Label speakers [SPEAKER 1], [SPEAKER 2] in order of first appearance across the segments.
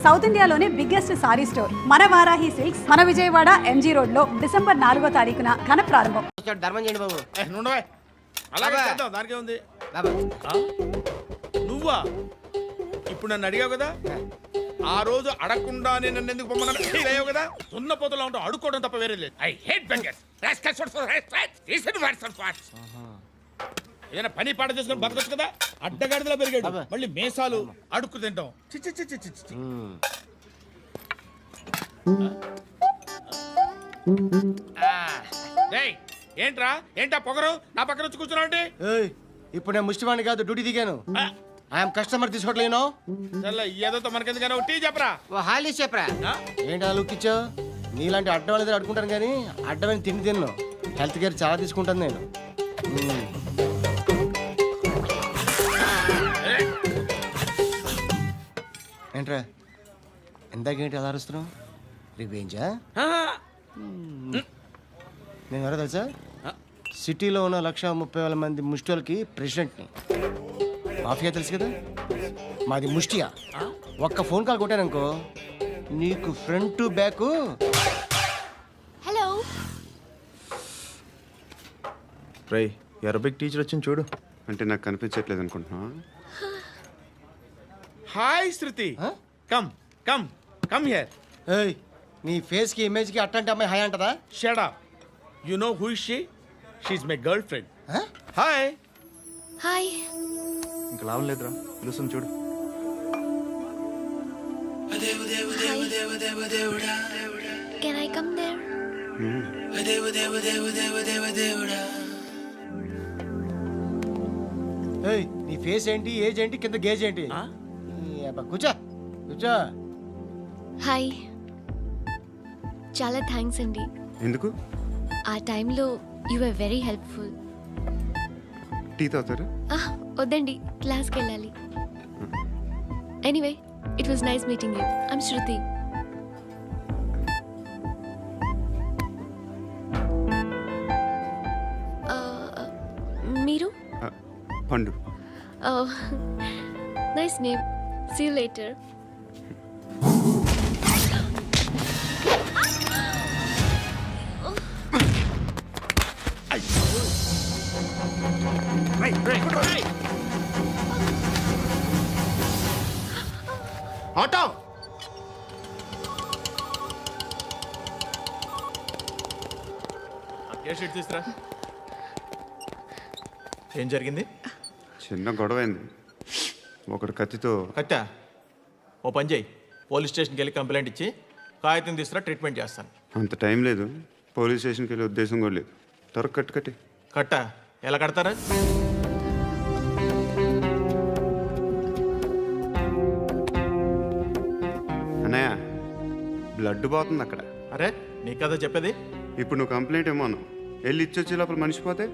[SPEAKER 1] South ఇండియాలోనే biggest sorry store మన Varahi silks మన విజయవాడ ఎంజీ రోడ్ లో డిసెంబర్ 4వ తారీఖున ఘన ప్రారంభం.
[SPEAKER 2] ధర్మం చేయండి బాబు.
[SPEAKER 3] నుండవే అలాగే చేద్దాం, దానికే ఉంది. నువ్వా ఇప్పుడు నన్ను అడిగావు కదా, ఆ రోజు అడగకుండా నేను నన్ను ఎందుకు పొమ్మన్నాను ఫీల్ అయ్యావు కదా. ఉన్న పోతలో ఉంటావు, అడుక్కోవడం తప్ప వేరే లేదు. I hate bangers. ఏదైనా పని పాట చేసుకుని బతకొచ్చు కదా. అడ్డగాడిదలా పెరిగాడు, మళ్ళీ మేసాలు అడుక్కు తింటాం. చిచ్చి చిచ్చి చిచ్చి. ఏంట్రా ఏంటా పొగరు నా పక్కన వచ్చి కూర్చున్నావు?
[SPEAKER 2] ఇప్పుడు నేను ముష్టివాణి కాదు, డ్యూటీ దిగాను. ఐఎమ్ కస్టమర్ తీసుకోవట్లేను.
[SPEAKER 3] ఏదో మనకెందుకైనా టీ చెప్పరా.
[SPEAKER 2] హాలీ చెప్పరా. ఏంటి అలా లుక్ ఇచ్చావు? నీలాంటి అడ్డం వాళ్ళ దగ్గర అడుకుంటాను కానీ అడ్డమైన తిండి తిన్ను. హెల్త్ కేర్ చాలా తీసుకుంటాను నేను. ఏంట్రా ఇందాకేంటి అలా అరుస్తున్నావు? రివేంజా? నేను ఎవరో తెలుసా? సిటీలో ఉన్న 130,000 మంది ముష్టిలకి ప్రెసిడెంట్ని. మాఫియా తెలుసు కదా, మాది ముష్టియా. ఒక్క ఫోన్ కాల్ కొట్టాననుకో నీకు ఫ్రంట్ టు బ్యాక్.
[SPEAKER 4] హలో
[SPEAKER 5] రై అరబిక్ టీచర్ వచ్చింది చూడు.
[SPEAKER 6] అంటే నాకు కనిపించట్లేదు అనుకుంటున్నా.
[SPEAKER 3] Hi Shruti, come come come here.
[SPEAKER 2] ఏయ్ నీ ఫేస్ కి ఇమేజ్ కి అట్టంటే అమ్మాయి హాయ్ అంటదా?
[SPEAKER 3] Shut up. You know who is she? She is my girlfriend. Hi
[SPEAKER 4] hi.
[SPEAKER 5] ఇంకా లాభం లేదురా, పిలుస్తుంది చూడు.
[SPEAKER 4] Can I come there?
[SPEAKER 2] ఏయ్ నీ ఫేస్ ఏంటి, ఏజ్ ఏంటి, కింద గేజ్ ఏంటి? కూర్చో కూర్చో.
[SPEAKER 4] హాయ్, చాలా థ్యాంక్స్ అండి.
[SPEAKER 6] ఎందుకు?
[SPEAKER 4] ఆ టైంలో you are very helpful.
[SPEAKER 6] Tea తాగుతారా?
[SPEAKER 4] వద్దండి, క్లాస్కి వెళ్ళాలి. Anyway it was nice meeting you. I'm Shruti. మీరు?
[SPEAKER 6] Pandu.
[SPEAKER 4] Nice name. See you later.
[SPEAKER 3] Auto seat తీసురా.
[SPEAKER 5] ఏం జరిగింది?
[SPEAKER 6] చిన్న గొడవ అయింది. ఒకడు కత్తితో.
[SPEAKER 5] కట్టా? ఓ పని చేయి, పోలీస్ స్టేషన్కి వెళ్ళి కంప్లైంట్ ఇచ్చి కాగితం తీసుకురా, ట్రీట్మెంట్ చేస్తాను.
[SPEAKER 6] అంత టైం లేదు, పోలీస్ స్టేషన్కి వెళ్ళే ఉద్దేశం కూడా లేదు. త్వరగా కట్టి.
[SPEAKER 5] కట్టా? ఎలా కడతారా?
[SPEAKER 6] అన్నయ్య బ్లడ్ పోతుంది అక్కడ.
[SPEAKER 5] అరే నీ కదా చెప్పేది.
[SPEAKER 6] ఇప్పుడు నువ్వు కంప్లైంట్ ఏమో అన్నావు, వెళ్ళి ఇచ్చొచ్చే లోపల మనిషి పోతే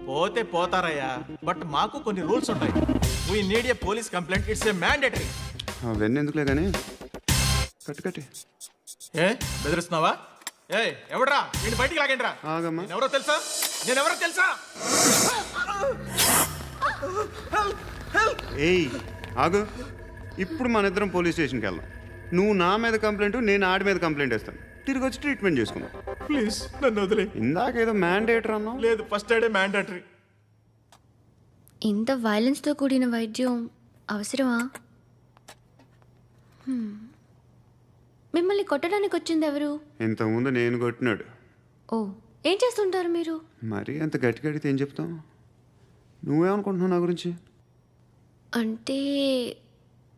[SPEAKER 5] పోతే పోతారయ్యా, బట్ మాకు కొన్ని రూల్స్ ఉంటాయి. We need a police complaint, it's a mandatory.
[SPEAKER 6] అవన్నీ ఎందుకులే కానీ కట్టి.
[SPEAKER 5] ఏ బెదిరిస్తున్నావా? ఏ ఎవడ్రా నేను బయటికి లాగండిరా.
[SPEAKER 6] ఆగమ్మా.
[SPEAKER 5] నేనెవరో తెలుసా?
[SPEAKER 6] ఏయ్ ఆగు. ఇప్పుడు మన ఇద్దరం పోలీస్ స్టేషన్కి వెళ్దాం. నువ్వు నా మీద కంప్లైంట్, నేను ఆడి మీద కంప్లైంట్ వేస్తాను. తిరిగి వచ్చి ట్రీట్మెంట్ చేసుకుందాం.
[SPEAKER 5] ప్లీజ్ నన్ను వదిలే.
[SPEAKER 6] ఇందాకేదో మ్యాండేటర్ అన్నావు.
[SPEAKER 5] లేదు, ఫస్ట్ ఎయిడే మ్యాండేటరీ.
[SPEAKER 4] ఇంత వైలెన్స్తో కూడిన వైద్యం అవసరమా? మిమ్మల్ని కొట్టడానికి వచ్చింది ఎవరు?
[SPEAKER 6] ఇంతకుముందు నేను కొట్టినాడు.
[SPEAKER 4] ఓ, ఏం చేస్తుంటారు మీరు?
[SPEAKER 6] మరీ అంత గట్టి గడితే ఏం చెప్తావు? నువ్వేమనుకుంటున్నావు నా గురించి?
[SPEAKER 4] అంటే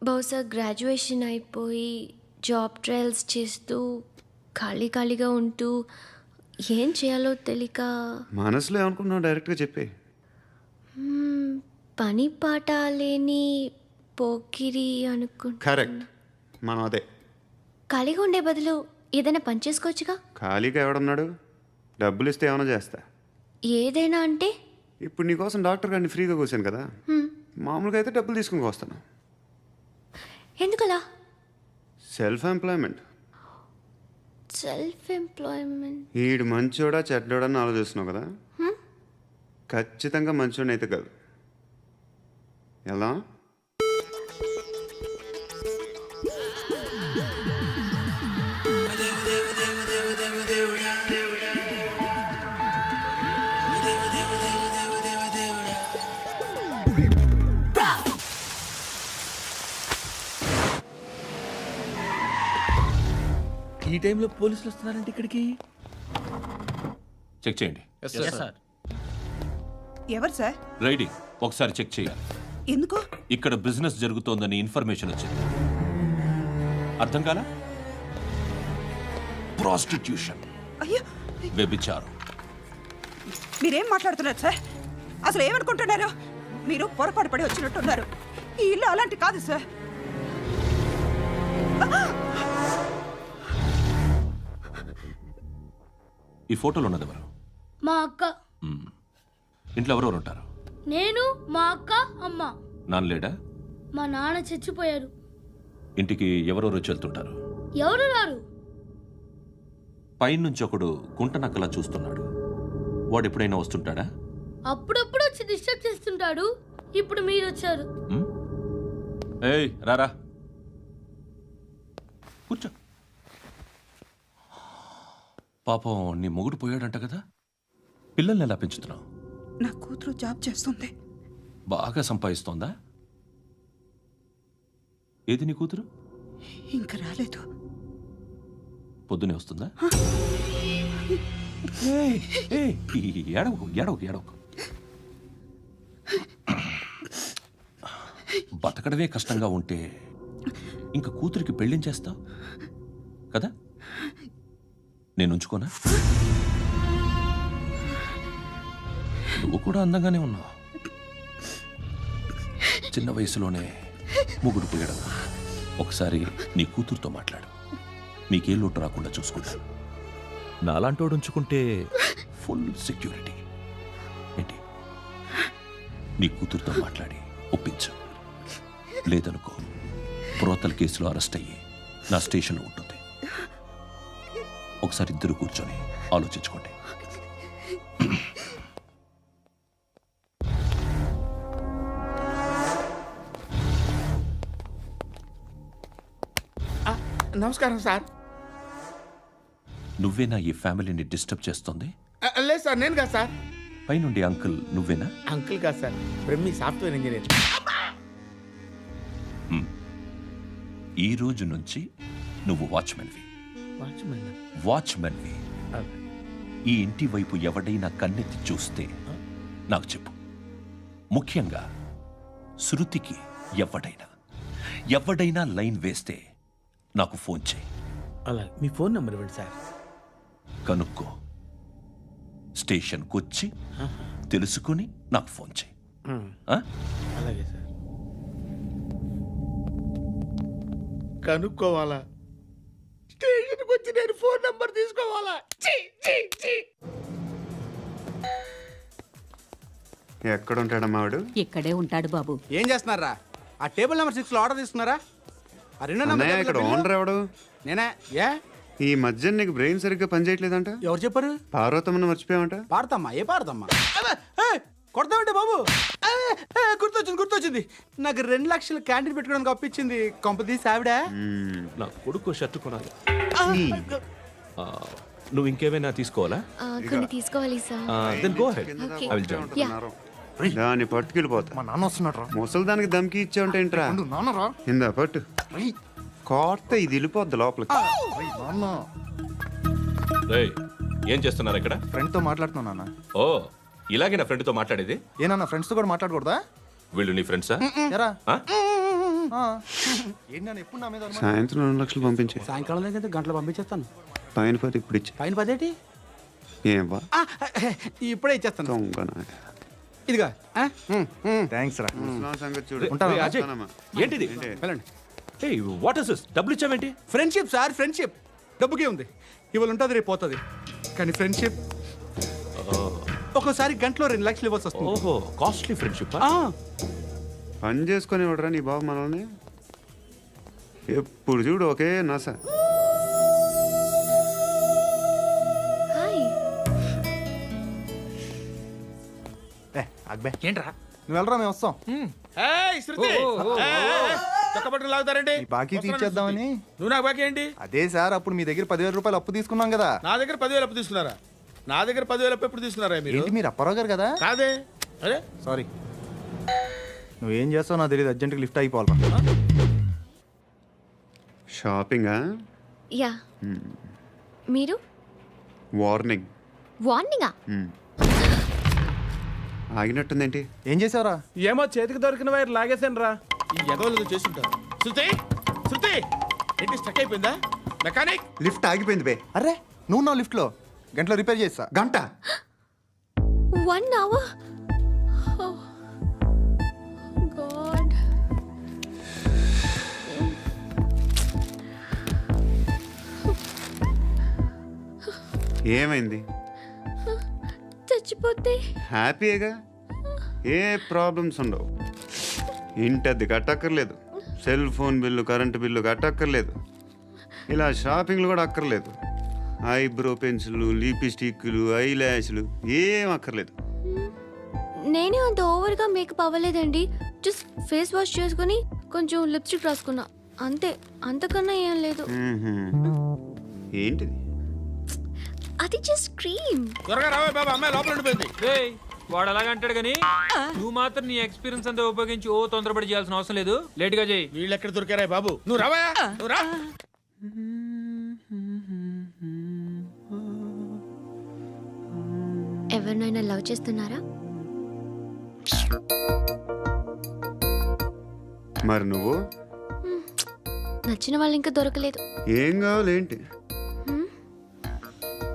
[SPEAKER 4] బహుశా గ్రాడ్యుయేషన్ అయిపోయి జాబ్ ట్రయల్స్ చేస్తూ ఖాళీగా ఉంటూ ఏం చేయాలో తెలియక.
[SPEAKER 6] మనసులో ఏమనుకుంటున్నావు డైరెక్ట్గా చెప్పే.
[SPEAKER 4] పని పాట లేని పోకిరి అనుకుంటా.
[SPEAKER 6] కరెక్ట్, మనం అదే.
[SPEAKER 4] ఖాళీగా ఉండే బదులు ఏదైనా పని చేసుకోవచ్చుగా.
[SPEAKER 6] ఖాళీగా ఎవడున్నాడు? డబ్బులు ఇస్తే ఏమైనా చేస్తా.
[SPEAKER 4] ఏదైనా అంటే?
[SPEAKER 6] ఇప్పుడు నీకోసం డాక్టర్ గారిని ఫ్రీగా కూర్చాను కదా, మామూలుగా అయితే డబ్బులు తీసుకుని వస్తాను.
[SPEAKER 4] ఎందుకలా?
[SPEAKER 6] Self employment. ఈడు మంచోడా చెడ్డోడా అని ఆలోచిస్తున్నావు కదా. ఖచ్చితంగా మంచోడని అయితే కాదు. ఎలా?
[SPEAKER 3] ఈ టైంలో పోలీసులు వస్తున్నారంటే ఇక్కడికి.
[SPEAKER 7] చెక్ చేయండి.
[SPEAKER 8] ఎవరు సార్?
[SPEAKER 7] రైడీ ఒకసారి చెక్ చేయాలి.
[SPEAKER 8] ఎందుకు?
[SPEAKER 7] ఇక్కడ బిజినెస్ జరుగుతోందని ఇన్ఫర్మేషన్ వచ్చింది. అర్థం కాలా? ప్రాస్టిట్యూషన్,
[SPEAKER 8] అయ్యో,
[SPEAKER 7] వ్యభిచారం.
[SPEAKER 8] మీరేం మాట్లాడుతున్నారు సార్? అసలు ఏమనుకుంటున్నారు? మీరు పొరపాటు పడి వచ్చినట్టున్నారు. ఈ ఇల్లు అలాంటి కాదు సార్.
[SPEAKER 7] ఈ ఫోటోలో ఉన్నది ఎవరు?
[SPEAKER 9] మా అక్క.
[SPEAKER 7] మ్మ్. ఇంట్లో ఎవరెవరు ఉంటారు?
[SPEAKER 9] నేను, మా అక్క, అమ్మ.
[SPEAKER 7] నాన్న లేడా?
[SPEAKER 9] మా నాన్న చచ్చిపోయారు.
[SPEAKER 7] ఇంటికి ఎవరెవరు వచ్చి వెళ్తుంటారు?
[SPEAKER 9] ఎవరు రారు.
[SPEAKER 7] పైనుంచి ఒకడు గుంట నక్కలా చూస్తున్నాడు. వాడు ఎప్పుడైనా వస్తుంటాడా?
[SPEAKER 9] అప్పుడప్పుడు వచ్చి డిస్టర్బ్ చేస్తుంటాడు. ఇప్పుడు మీరు వచ్చారు.
[SPEAKER 7] మ్మ్? ఏయ్ రారా, కూర్చో. పాపం నీ మొగుడు పోయాడంట కదా, పిల్లల్ని ఎలా పెంచుతున్నావు?
[SPEAKER 8] నా కూతురు జాబ్ చేస్తుంది.
[SPEAKER 7] బాగా సంపాదిస్తోందా? ఏది నీ కూతురు?
[SPEAKER 8] ఇంకా రాలేదు.
[SPEAKER 7] పొద్దునే వస్తుందా? ఏయ్, ఏయ్, ఏడవకు ఏడవకు ఏడవకు. బతకడమే కష్టంగా ఉంటే ఇంకా కూతురికి పెళ్ళించేస్తావు కదా? నేను ఉంచుకోనా? నువ్వు కూడా అందంగానే ఉన్నావు. చిన్న వయసులోనే ముగ్గురు పోయడం. ఒకసారి నీ కూతురుతో మాట్లాడు. మీకే లోటు రాకుండా చూసుకుంటాను. నాలాంటోడు ఉంచుకుంటే ఫుల్ సెక్యూరిటీ. ఏంటి? నీ కూతురుతో మాట్లాడి ఒప్పించు. లేదనుకో, బ్రోతల్ కేసులో అరెస్ట్ అయ్యి నా స్టేషన్లో ఉంటుంది. ఒకసారి ఇద్దరు కూర్చొని ఆలోచించుకోండి.
[SPEAKER 3] నమస్కారం సార్.
[SPEAKER 7] నువ్వేనా ఈ ఫ్యామిలీని డిస్టర్బ్ చేస్తుంది?
[SPEAKER 3] లేదు సార్, నేను కాదు సార్.
[SPEAKER 7] పైనుండి అంకుల్ నువ్వేనా?
[SPEAKER 3] అంకుల్ కాదు సార్, బ్రహ్మి సాఫ్ట్వేర్ ఇంజనీర్.
[SPEAKER 7] ఈ రోజు నుంచి నువ్వు వాచ్మెన్వి. వాచ్మెన్వి. ఈ ఇంటి వైపు ఎవడైనా కన్నెత్తి చూస్తే నాకు చెప్పు. ముఖ్యంగా శృతికి ఎవడైనా లైన్ వేస్తే నాకు ఫోన్ చేయి.
[SPEAKER 3] అలా మీ ఫోన్ నెంబర్ ఇవ్వండి సార్.
[SPEAKER 7] కనుక్కో, స్టేషన్కి వచ్చి తెలుసుకుని నాకు ఫోన్ చేయి. ఆ?
[SPEAKER 3] అలాగే సార్. కనుక్కోవాలా? స్టేషన్కి వచ్చి నేను ఫోన్ నంబర్ తీసుకోవాలా?
[SPEAKER 6] ఎక్కడ ఉంటాడమ్మా వాడు?
[SPEAKER 8] ఇక్కడే ఉంటాడు బాబు.
[SPEAKER 10] ఏం చేస్తున్నారా? ఆ టేబుల్ నెంబర్ 6 లో ఆర్డర్ తీసుకున్నారా? ఆ రెండో
[SPEAKER 6] అన్నయ్య, ఇక్కడ
[SPEAKER 10] నెంబర్
[SPEAKER 6] ఓనర్ ఎవడు?
[SPEAKER 10] నేనే. ఏ
[SPEAKER 6] ఈ మధ్య నీకు బ్రెయిన్ సరిగ్గా పనిచేయట్లేదంట.
[SPEAKER 10] ఎవరు చెప్పారు?
[SPEAKER 6] పార్వతమ్మను మర్చిపోయామంట.
[SPEAKER 10] పాడతామ్మా. ఏ పాడతామ్మా? కొడతామంటే బాబు. గుర్తొచ్చింది. నాకు 2 లక్షలు క్యాంటీన్ పెట్టుకోవడానికి అప్పించింది కొంపదీసి ఆవిడ.
[SPEAKER 7] నా కొడుకు షర్ట్ కొనాలి. నువ్వు ఇంకేమైనా తీసుకోవాలా?
[SPEAKER 4] కొన్ని తీసుకోవాలి sir.
[SPEAKER 7] Then go ahead.
[SPEAKER 4] Okay.
[SPEAKER 7] I will join.
[SPEAKER 6] దాన్ని పట్టుకెళ్ళిపోతా.
[SPEAKER 10] మా నాన్న వస్తున్నాడు.
[SPEAKER 6] ముసలి దానికి దమ్కి ఇచ్చావంటే ఏంట్రా?
[SPEAKER 10] నాన్నరా.
[SPEAKER 6] ఇందా పట్టు. కోర్త ఇది వెళ్ళిపోద్ది లోపలికి.
[SPEAKER 7] రేయ్, ఏం చేస్తున్నారు ఇక్కడ?
[SPEAKER 5] ఫ్రెండ్ తో మాట్లాడుతున్నా నాన్న.
[SPEAKER 7] ఓ, ఇలాగే నా ఫ్రెండ్తో మాట్లాడేది?
[SPEAKER 5] ఏనన్నా ఫ్రెండ్స్ తో కూడా మాట్లాడకూడదా?
[SPEAKER 7] వీళ్ళు నీ ఫ్రెండ్సా?
[SPEAKER 5] ఎరా
[SPEAKER 7] ఆ?
[SPEAKER 5] ఏంటి నాన్న ఎప్పుడు నా మీద అనుమానం?
[SPEAKER 6] సాయంత్రం 2 లక్షలు పంపించే.
[SPEAKER 10] సాయంకాలం దగ్గర గంటలు పంపించేస్తాను.
[SPEAKER 6] పైన పోతే ఇప్పుడు ఇచ్చే.
[SPEAKER 10] పైన 10
[SPEAKER 6] ఏం బా
[SPEAKER 10] ఇప్పుడే ఇచ్చేస్తాను.
[SPEAKER 6] దొంగనా.
[SPEAKER 10] ఇదిగా
[SPEAKER 5] థ్యాంక్స్ రా.
[SPEAKER 6] ముసలాం సంగతి చూడు.
[SPEAKER 7] రేయ్, అజయ్, ఏంటిది?
[SPEAKER 10] వెళ్ళండి.
[SPEAKER 7] ఏయ్, వాట్ ఇస్ దిస్? డబ్బులు ఇచ్చావేంటి?
[SPEAKER 10] Friendship sir, friendship. డబ్బుకే ఉంది. ఇవాళ ఉంటుంది, రేపు పోతుంది. కానీ ఫ్రెండ్షిప్ ఒక్కోసారి గంటలో 2 లక్షలు ఇవ్వాల్సి వస్తుంది.
[SPEAKER 7] ఓహో, కాస్ట్లీ ఫ్రెండ్షిప్.
[SPEAKER 6] పని చేసుకొని ఇవ్వడరా నీ బాబు మనల్ని. ఎప్పుడు చూడు ఒకే నస.
[SPEAKER 4] హాయ్.
[SPEAKER 5] ఏ అక్బే
[SPEAKER 10] ఏంట్రా?
[SPEAKER 5] నువ్వు వెళ్ళరా, మేము వస్తాం.
[SPEAKER 3] ఏయ్, శృతి! ఏయ్, చక్కబట్టలు లాగుతారండి
[SPEAKER 11] ఈ బాకీ తీర్చేద్దామని.
[SPEAKER 3] నువ్వు నాకు బాకీ ఏంటి?
[SPEAKER 11] అదే సార్, అప్పుడు మీ దగ్గర 10,000 రూపాయలు అప్పు తీసుకున్నాం కదా.
[SPEAKER 3] నా దగ్గర 10,000 అప్పు తీసుకున్నారా? నా దగ్గర 10,000 అప్పు ఎప్పుడు తీసుకున్నారా మీరు?
[SPEAKER 11] ఏంటి మీరు అప్పారావు గారు కదా?
[SPEAKER 3] కాదే. అరే
[SPEAKER 11] సారీ. నువ్వేం చేస్తావు నాకు తెలియదు, అర్జెంట్గా లిఫ్ట్ అయిపోవాలి.
[SPEAKER 6] షాపింగా?
[SPEAKER 4] యా. మీరు
[SPEAKER 6] వార్నింగ్.
[SPEAKER 4] వార్నింగా?
[SPEAKER 6] ఆగినట్టుందేంటి?
[SPEAKER 11] ఏం చేసావురా?
[SPEAKER 10] ఏమో చేతికి దొరికిన వైర్ లాగేసాను రా.
[SPEAKER 3] ఈ ఎగవలు చేస్తుంటారు. శృతి శృతి ఏంటి స్టక్ అయిపోయిందా? మెకానిక్
[SPEAKER 6] లిఫ్ట్ ఆగిపోయింది బే.
[SPEAKER 11] అరే నువ్వు నా లిఫ్ట్లో గంటలో రిపేర్ చేస్తా.
[SPEAKER 6] గంట?
[SPEAKER 4] 1 hour? Oh, God.
[SPEAKER 6] ఏమైంది?
[SPEAKER 4] చచ్చిపోతే
[SPEAKER 6] హ్యాపీగా, ఏ ప్రాబ్లమ్స్ ఉండవు. ఇంటద్ది కట్టక్కర్లేదు, cell phone bill, current bill కట్టక్కర్లేదు, ఇలా షాపింగ్లు కూడా అక్కర్లేదు. ఐబ్రో పెన్సిల్, లిప్స్టిక్లు, ఐ ల్యాష్లు ఏం అక్కర్లేదు.
[SPEAKER 4] నేనే అంత ఓవర్గా మేకప్ అవ్వలేదండి. జస్ట్ ఫేస్ వాష్ చేసుకుని కొంచెం లిప్స్టిక్ రాసుకున్నా అంతే. అంతకన్నా ఏం లేదు.
[SPEAKER 6] ఏంటిది?
[SPEAKER 4] అది జస్ట్ క్రీమ్.
[SPEAKER 3] త్వరగా రావే బాబా, అమ్మాయి లోపల ఉండిపోయింది.
[SPEAKER 12] వాడు అలాగంటాడు కానీ నువ్వు మాత్రం నీ ఎక్స్పీరియన్స్ అంతా ఉపయోగించి తొందరపడి చేయాల్సిన అవసరం లేదు. లేట్ గా చేయి.
[SPEAKER 3] వీళ్ళు ఎక్కడ దొరికారా బాబు? నువ్వు రావా, నువ్వు రా.
[SPEAKER 4] ఎవరినైనా లవ్ చేస్తున్నారా?
[SPEAKER 6] మరి నువ్వు?
[SPEAKER 4] నచ్చిన వాళ్ళు ఇంకా దొరకలేదు.
[SPEAKER 6] ఏం కావాలేంటి?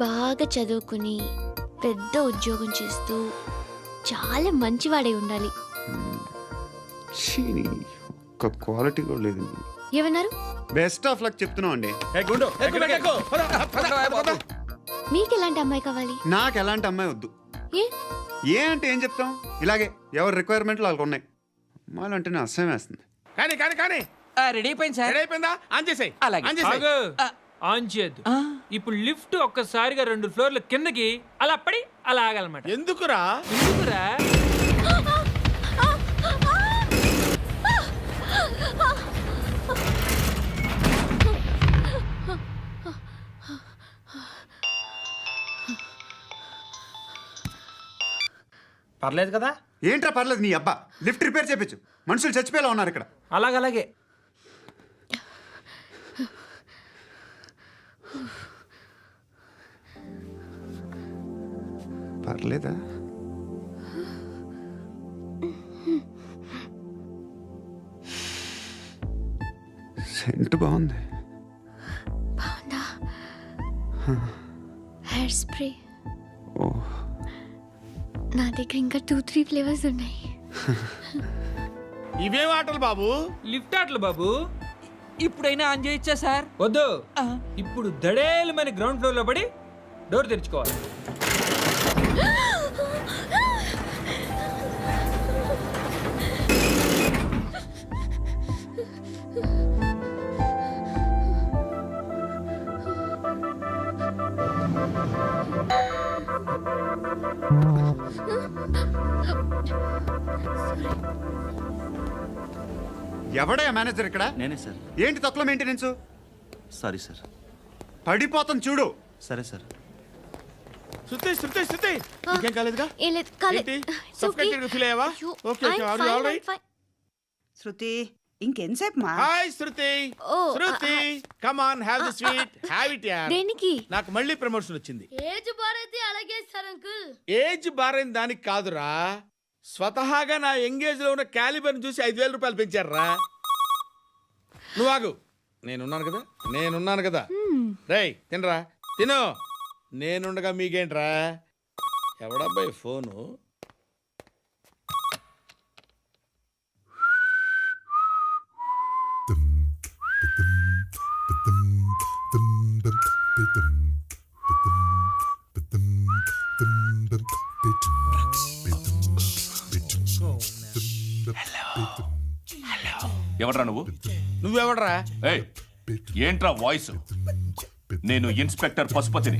[SPEAKER 4] బాగా చదువుకుని పెద్ద ఉద్యోగం చేస్తూ చాలా మంచివాడై ఉండాలి.
[SPEAKER 6] ఒక్క క్వాలిటీ కూడా లేదు.
[SPEAKER 4] ఏమన్నారు?
[SPEAKER 6] బెస్ట్ ఆఫ్ లక్ చెప్తున్నావు అండి.
[SPEAKER 4] మీకు ఎలాంటి అమ్మాయి కావాలి?
[SPEAKER 6] నాకు ఎలాంటి అమ్మాయి వద్దు. ఏ అంటే ఏం చెప్తాం, ఇలాగే ఎవరి రిక్వైర్మెంట్లు వాళ్ళకు ఉన్నాయి. అమ్మాయిలు అంటేనే అసహ్యం వేస్తుంది.
[SPEAKER 3] కానీ కానీ కానీ
[SPEAKER 12] రెడీ అయిపోయింది సార్.
[SPEAKER 3] రెడీ అయిపోయిందా? ఆన్ చేసేయ్. ఆన్ చేసేయ్.
[SPEAKER 12] ఆన్ చేయద్దు. ఇప్పుడు లిఫ్ట్ ఒక్కసారిగా 2 ఫ్లోర్ల కిందకి అలా పడి అలా ఆగాలన్నమాట.
[SPEAKER 3] ఎందుకురా?
[SPEAKER 12] ఎందుకురా?
[SPEAKER 10] పర్లేదు కదా?
[SPEAKER 6] ఏంట్రా పర్లేదు నీ అబ్బా. లిఫ్ట్ రిపేర్ చేయించు, మనుషులు చచ్చిపోయేలా ఉన్నారు ఇక్కడ.
[SPEAKER 12] అలాగే
[SPEAKER 6] పర్లేదా? సెంట్ బాగుంది.
[SPEAKER 4] బాగుందా? Hair spray.
[SPEAKER 6] ఓ,
[SPEAKER 4] నా దగ్గర ఇంకా 2-3 ఫ్లేవర్స్ ఉన్నాయి.
[SPEAKER 3] ఇవేం ఆటలు బాబు?
[SPEAKER 12] లిఫ్ట్ ఆటలు బాబు. ఇప్పుడైనా ఆన్ చేయొచ్చా సార్? వద్దు. ఇప్పుడు దడేలమైన గ్రౌండ్ ఫ్లోర్ లో పడి డోర్ తెరుచుకోవాలి.
[SPEAKER 6] ఎవడయ్యా మేనేజర్ ఇక్కడ?
[SPEAKER 11] నేనే సార్.
[SPEAKER 6] ఏంటి తక్కువ మెయింటెనెన్స్?
[SPEAKER 11] Sorry sir.
[SPEAKER 6] పడిపోతాం చూడు.
[SPEAKER 11] సరే సార్.
[SPEAKER 3] శృతి శృతి శృతి ఇంకేం కాలేదుగా?
[SPEAKER 4] ఏం లేదు, కాలేదు.
[SPEAKER 3] ఏంటి? Suffocated గా ఫీల్ అయ్యావా? Okay okay, are you all right?
[SPEAKER 8] Shruti ఇంకెంతసేపు మా?
[SPEAKER 3] Hi Shruti.
[SPEAKER 4] Oh,
[SPEAKER 3] Shruti come on, have the sweet, have it యార్.
[SPEAKER 4] దేనికి?
[SPEAKER 3] నాకు మళ్ళీ ప్రమోషన్ వచ్చింది.
[SPEAKER 9] ఏజ్ బారైతే అలాగే సార్ అంకుల్.
[SPEAKER 3] ఏజ్ బారైన దానికి కాదురా, స్వతహాగా నా ఎంగేజ్ లో ఉన్న క్యాలిబర్ చూసి 5,000 రూపాయలు పెంచారా. నువ్వు ఆగు, నేనున్నాను కదా. రేయ్ తినరా, తిను. నేనుండగా మీకేంట్రా? ఎవడబ్బాయి ఫోను?
[SPEAKER 7] ఎవడ్రా నువ్వు?
[SPEAKER 3] నువ్వెవడరా?
[SPEAKER 7] ఏయ్, ఏంట్రా వాయిస్? నేను ఇన్స్పెక్టర్ పశుపతిని.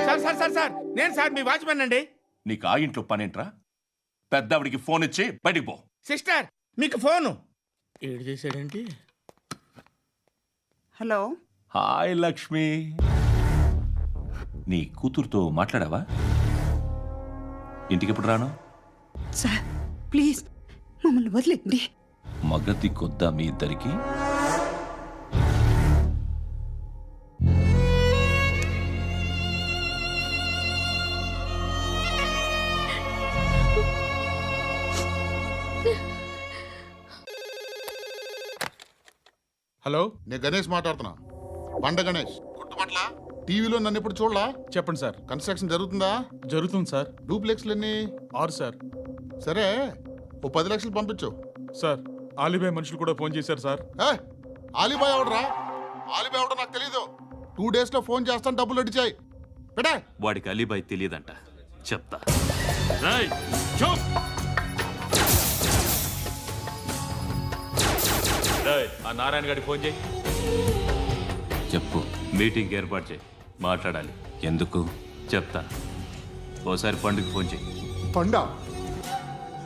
[SPEAKER 3] సార్ సార్ సార్ సార్ నేను సార్ మీ వాచ్మెన్ అండి.
[SPEAKER 7] నీకు ఆ ఇంట్లో పనేంట్రా? పెద్దవిడికి ఫోన్ ఇచ్చి బయటికి పో.
[SPEAKER 3] సిస్టర్ మీకు ఫోను. ఏడు చేశాడేంటి?
[SPEAKER 8] Hello
[SPEAKER 7] hi Lakshmi. నీ కూతురుతో మాట్లాడావా? ఇంటికి ఎప్పుడు రాను?
[SPEAKER 8] సార్ ప్లీజ్ మమ్మల్ని వదిలేండి.
[SPEAKER 7] మగతి కొద్దా మీ ఇద్దరికి?
[SPEAKER 10] హలో,
[SPEAKER 3] నేను గణేష్ మాట్లాడుతున్నా. బండ గణేష్ గుర్తుపట్ల టీవీలో నన్ను ఇప్పుడు చూడలా?
[SPEAKER 10] చెప్పండి సార్.
[SPEAKER 3] కన్స్ట్రక్షన్ జరుగుతుందా?
[SPEAKER 10] జరుగుతుంది సార్.
[SPEAKER 3] డూప్లెక్స్లు ఎన్ని?
[SPEAKER 10] 6 సార్.
[SPEAKER 3] సరే, ఓ 10 లక్షలు పంపించు.
[SPEAKER 10] సార్ ఆలిబాయ్ మనుషులు కూడా ఫోన్ చేశారు సార్.
[SPEAKER 3] ఆలిబాయ్ ఎవడరా? ఆలిబాయ్ ఎవడో నాకు తెలీదు. 2 days లో ఫోన్ చేస్తాను, డబ్బులు అడిచాయి పెట్టే.
[SPEAKER 7] వాడికి అలీబాయ్ తెలియదంట, చెప్తా. ఆ నారాయణ గారికి ఫోన్ చేయి. చెప్పు. మీటింగ్ ఏర్పాటు చేయి, మాట్లాడాలి. ఎందుకు చెప్తా. ఓసారి పండుగ ఫోన్ చేయి.
[SPEAKER 3] పండా,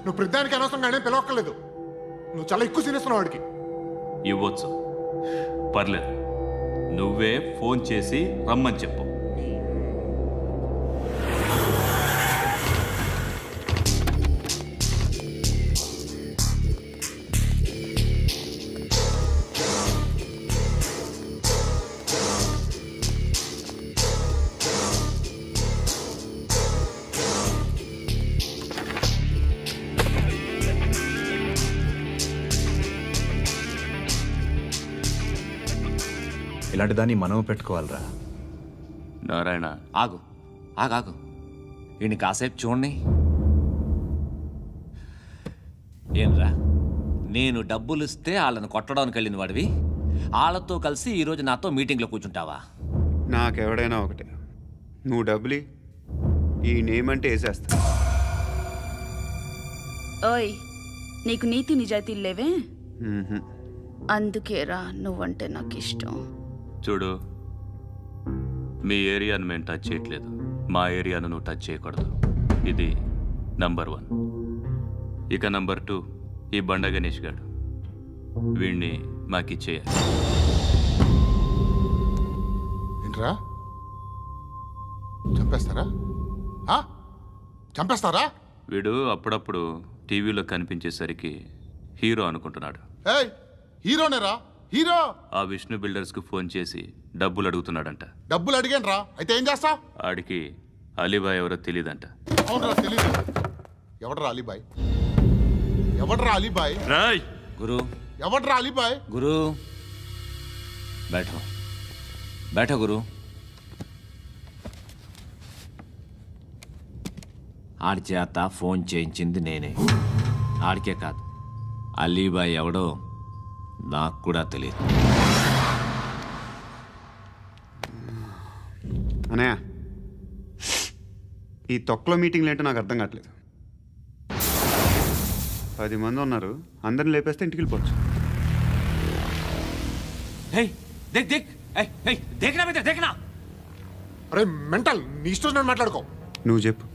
[SPEAKER 3] నువ్వు ప్రతిదానికి అనవసరంగానే పిలవక్కర్లేదు. నువ్వు చాలా ఎక్కువ సీనిస్తున్నావు వాడికి.
[SPEAKER 7] ఇవ్వచ్చు, పర్లేదు. నువ్వే ఫోన్ చేసి రమ్మని చెప్పు.
[SPEAKER 11] ఇలాంటి దాన్ని మనం పెట్టుకోవాలరా.
[SPEAKER 7] నారాయణ,
[SPEAKER 13] ఆగు ఆగాగు, ఈయన కాసేపు చూడండి. ఏంరా, నేను డబ్బులు ఇస్తే వాళ్ళని కొట్టడానికి వెళ్ళిన వాడివి, వాళ్ళతో కలిసి ఈరోజు నాతో మీటింగ్లో కూర్చుంటావా?
[SPEAKER 6] నాకెవడైనా ఒకటే. నువ్వు డబ్బులి, ఈ నేమ్ అంటే వేసేస్తా.
[SPEAKER 8] ఓయ్, నీకు నీతి నిజాయితీలు లేవే,
[SPEAKER 6] మ్మ్హ్మ్.
[SPEAKER 8] అందుకేరా నువ్వంటే నాకు ఇష్టం.
[SPEAKER 7] చూడు, మీ ఏరియాను మేము టచ్ చేయట్లేదు, మా ఏరియాను నువ్వు టచ్ చేయకూడదు. ఇది నంబర్ 1. ఇక నంబర్ 2, ఈ బండ గణేష్ గాడు, వీణ్ణి మాకిచ్చేయాలి.
[SPEAKER 3] ఏంట్రా, చంపేస్తారా? చంపేస్తారా?
[SPEAKER 7] వీడు అప్పుడప్పుడు టీవీలో కనిపించేసరికి హీరో అనుకుంటున్నాడు.
[SPEAKER 3] హీరోనేరా, హీరో.
[SPEAKER 7] ఆ విష్ణు బిల్డర్స్కు ఫోన్ చేసి డబ్బులు అడుగుతున్నాడంట.
[SPEAKER 3] డబ్బులు అడిగాను రా, అయితే ఏం చేస్తా?
[SPEAKER 7] ఆడికి అలీబాయ్ ఎవరో తెలీదంట.
[SPEAKER 3] అవునరా, తెలీదు. ఎవడరా అలీబాయ్? ఎవడరా అలీబాయ్?
[SPEAKER 7] రాయ్
[SPEAKER 13] గురు,
[SPEAKER 3] ఎవడరా అలీబాయ్?
[SPEAKER 13] గురు బైఠో బైఠో గురు. ఆడి చేత ఫోన్ చేయించింది నేనే. ఆడికే కాదు, అలీబాయ్ ఎవడో నాకు కూడా తెలియదు.
[SPEAKER 6] అనయ్య, ఈ తొక్కలో మీటింగ్లు ఏంటో నాకు అర్థం కావట్లేదు. 10 మంది ఉన్నారు, అందరిని లేపేస్తే ఇంటికి వెళ్ళిపోవచ్చు.
[SPEAKER 3] అరే మెంటల్, నీ ఇష్టం నేను మాట్లాడుకో.
[SPEAKER 6] నువ్వు చెప్పు.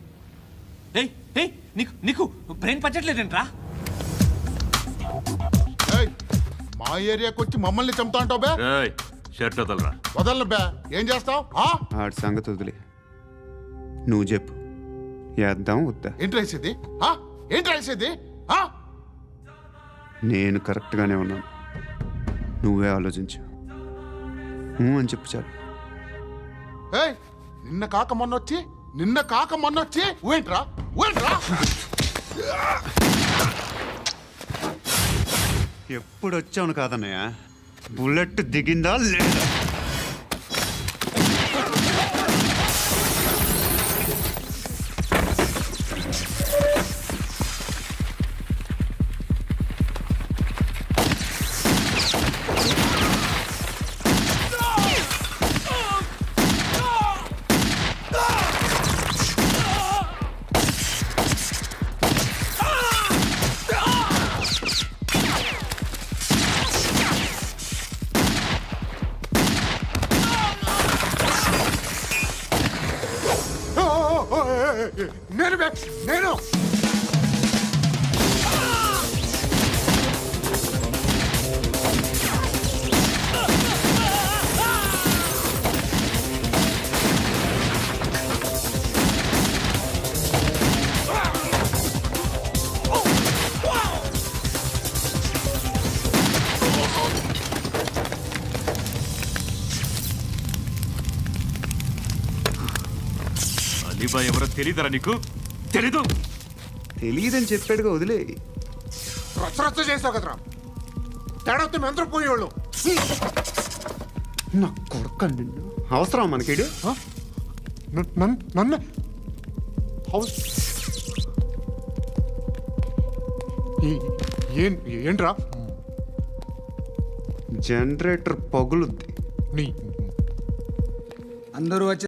[SPEAKER 13] నీకు బ్రెయిన్ పచ్చట్లేదంట్రా?
[SPEAKER 3] మా ఏరియాకి వచ్చి మమ్మల్ని చంపుతా అంటావు బే?
[SPEAKER 7] షర్ట్ వదలరా.
[SPEAKER 3] వదలను బే. ఏం చేస్తావు?
[SPEAKER 6] ఆడి సంగతి వదిలే, నువ్వు చెప్పు. వేద్దాం వద్దా?
[SPEAKER 3] ఏంటి రాసేది? ఏంటి రాసేది?
[SPEAKER 6] నేను కరెక్ట్గానే ఉన్నాను, నువ్వే ఆలోచించు. అని చెప్పు చాలు.
[SPEAKER 3] నిన్న కాక మొన్నొచ్చి ఊయంట్రా.
[SPEAKER 6] ఎప్పుడు వచ్చావును కాదన్నయ్య, బుల్లెట్ దిగిందా లేదా?
[SPEAKER 3] నేను
[SPEAKER 7] అలీబాయ్ ఎవరో తెలీదరా నీకు? తెలీదు.
[SPEAKER 6] తెలియదని చెప్పాడుగా, వదిలే.
[SPEAKER 10] రచ్చ చేసావు కదరా, తేడా వస్తే మెంతరం పోయేవాళ్ళు.
[SPEAKER 6] నా కొడుకు నిన్ను అవసరం మనకిడు.
[SPEAKER 10] నన్ను ఏంట్రా?
[SPEAKER 6] జనరేటర్ పగులుద్ది.
[SPEAKER 10] అందరూ వచ్చి